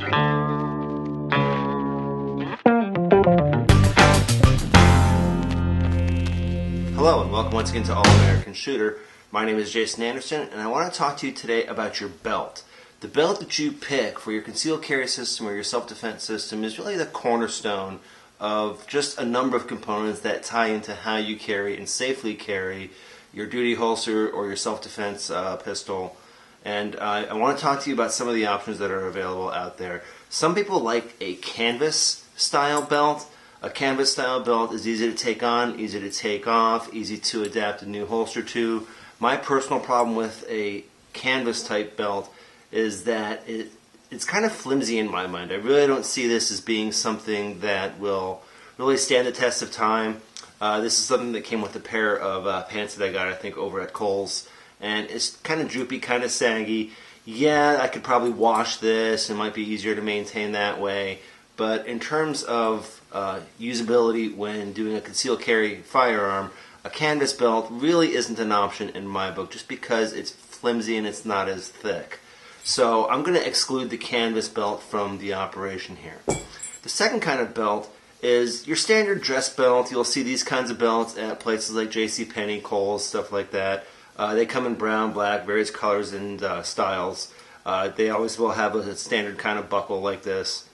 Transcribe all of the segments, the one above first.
Hello and welcome once again to All American Shooter. My name is Jason Anderson and I want to talk to you today about your belt. The belt that you pick for your concealed carry system or your self-defense system is really the cornerstone of just a number of components that tie into how you carry and safely carry your duty holster or your self-defense pistol. And I want to talk to you about some of the options that are available out there. Some people like a canvas style belt. A canvas style belt is easy to take on, easy to take off, easy to adapt a new holster to. My personal problem with a canvas type belt is that it's kind of flimsy in my mind. I really don't see this as being something that will really stand the test of time. This is something that came with a pair of pants that I got, I think, over at Kohl's. And it's kind of droopy, kind of saggy. Yeah, I could probably wash this. It might be easier to maintain that way. But in terms of usability when doing a concealed carry firearm, a canvas belt really isn't an option in my book just because it's flimsy and it's not as thick. So I'm going to exclude the canvas belt from the operation here. The second kind of belt is your standard dress belt. You'll see these kinds of belts at places like JCPenney, Kohl's, stuff like that. They come in brown, black, various colors and styles. They always will have a standard kind of buckle like this.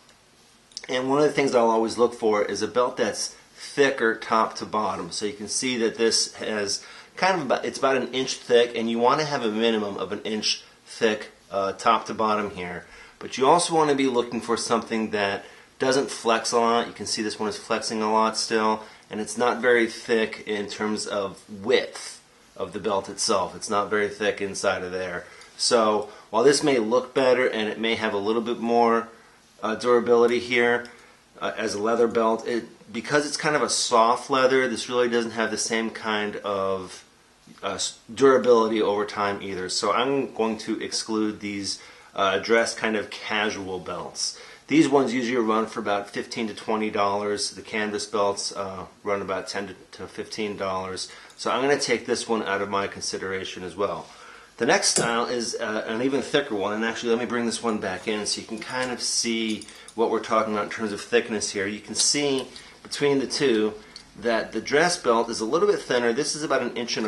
And one of the things I'll always look for is a belt that's thicker top to bottom. So you can see that this has it's about an inch thick, and you want to have a minimum of an inch thick top to bottom here. But you also want to be looking for something that doesn't flex a lot. You can see this one is flexing a lot still, and it's not very thick in terms of width of the belt itself. It's not very thick inside of there. So while this may look better and it may have a little bit more durability here as a leather belt, because it's kind of a soft leather, this really doesn't have the same kind of durability over time either. So I'm going to exclude these dress kind of casual belts. These ones usually run for about $15 to $20. The canvas belts run about $10 to $15. So I'm going to take this one out of my consideration as well. The next style is an even thicker one, and actually let me bring this one back in so you can kind of see what we're talking about in terms of thickness here. You can see between the two that the dress belt is a little bit thinner. This is about 1.25 inches,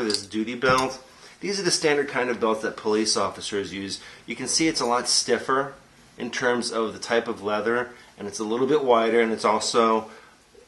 this duty belt. These are the standard kind of belts that police officers use. You can see it's a lot stiffer in terms of the type of leather, and it's a little bit wider, and it's also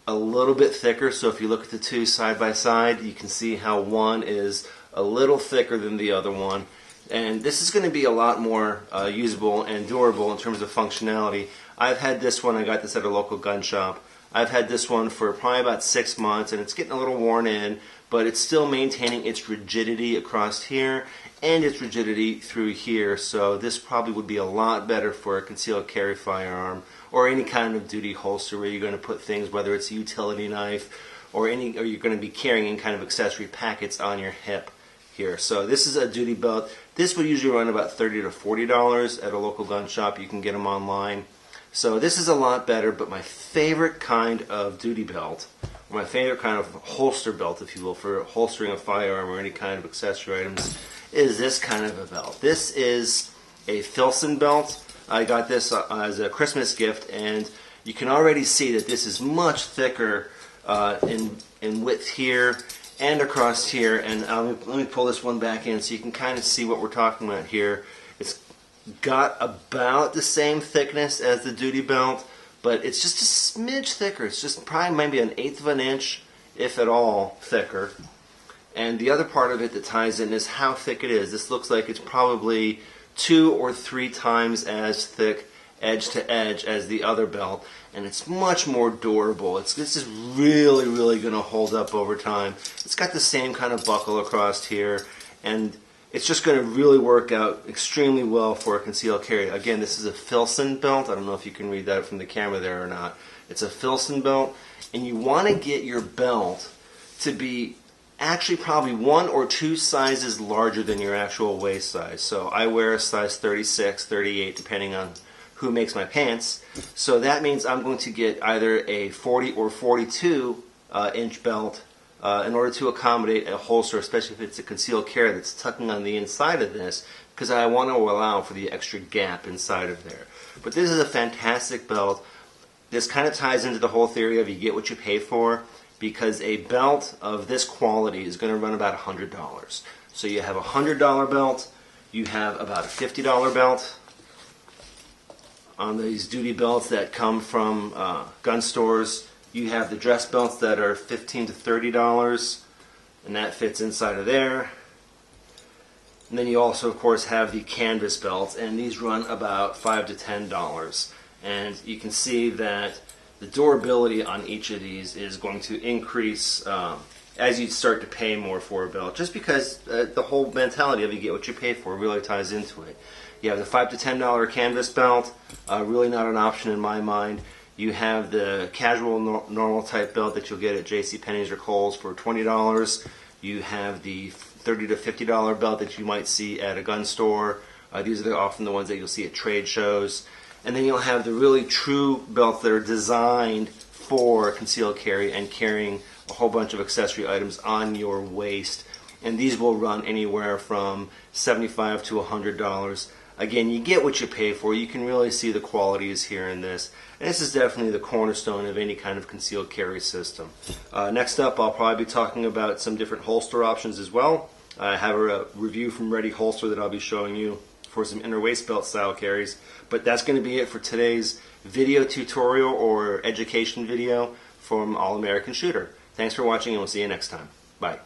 a little bit thicker. So if you look at the two side by side, you can see how one is a little thicker than the other one, and this is going to be a lot more usable and durable in terms of functionality. I've had this one, I got this at a local gun shop. I've had this one for probably about 6 months, and it's getting a little worn in, but it's still maintaining its rigidity across here and its rigidity through here. So this probably would be a lot better for a concealed carry firearm or any kind of duty holster where you're going to put things, whether it's a utility knife or you're going to be carrying any kind of accessory packets on your hip here. So this is a duty belt. This would usually run about $30 to $40 at a local gun shop. You can get them online. So this is a lot better, but my favorite kind of duty belt, or my favorite kind of holster belt, if you will, for holstering a firearm or any kind of accessory items, is this kind of a belt. This is a Filson belt. I got this as a Christmas gift, and you can already see that this is much thicker in width here and across here. And let me pull this one back in so you can kind of see what we're talking about here. It's got about the same thickness as the duty belt, but it's just a smidge thicker. It's just probably maybe 1/8 of an inch, if at all, thicker. And the other part of it that ties in is how thick it is. This looks like it's probably 2 or 3 times as thick edge to edge as the other belt, and it's much more durable. This is really, really going to hold up over time. It's got the same kind of buckle across here, and it's just going to really work out extremely well for a concealed carry. Again, this is a Filson belt. I don't know if you can read that from the camera there or not. It's a Filson belt, and you want to get your belt to be actually probably 1 or 2 sizes larger than your actual waist size. So I wear a size 36, 38, depending on who makes my pants. So that means I'm going to get either a 40 or 42 inch belt in order to accommodate a holster, especially if it's a concealed carry that's tucking on the inside of this, because I want to allow for the extra gap inside of there. But this is a fantastic belt. This kind of ties into the whole theory of you get what you pay for, because a belt of this quality is going to run about $100. So you have a $100 belt, you have about a $50 belt. On these duty belts that come from gun stores, you have the dress belts that are $15 to $30, and that fits inside of there. And then you also, of course, have the canvas belts, and these run about $5 to $10. And you can see that the durability on each of these is going to increase as you start to pay more for a belt, just because the whole mentality of you get what you pay for really ties into it. You have the $5 to $10 canvas belt, really not an option in my mind. You have the casual normal type belt that you'll get at JCPenney's or Kohl's for $20. You have the $30 to $50 belt that you might see at a gun store. These are often the ones that you'll see at trade shows. And then you'll have the really true belts that are designed for concealed carry and carrying a whole bunch of accessory items on your waist. And these will run anywhere from $75 to $100. Again, you get what you pay for. You can really see the qualities here in this. And this is definitely the cornerstone of any kind of concealed carry system. Next up, I'll probably be talking about some different holster options as well. I have a review from Ready Holster that I'll be showing you for some inner waist belt style carries. But that's going to be it for today's video tutorial or education video from All American Shooter. Thanks for watching, and we'll see you next time. Bye.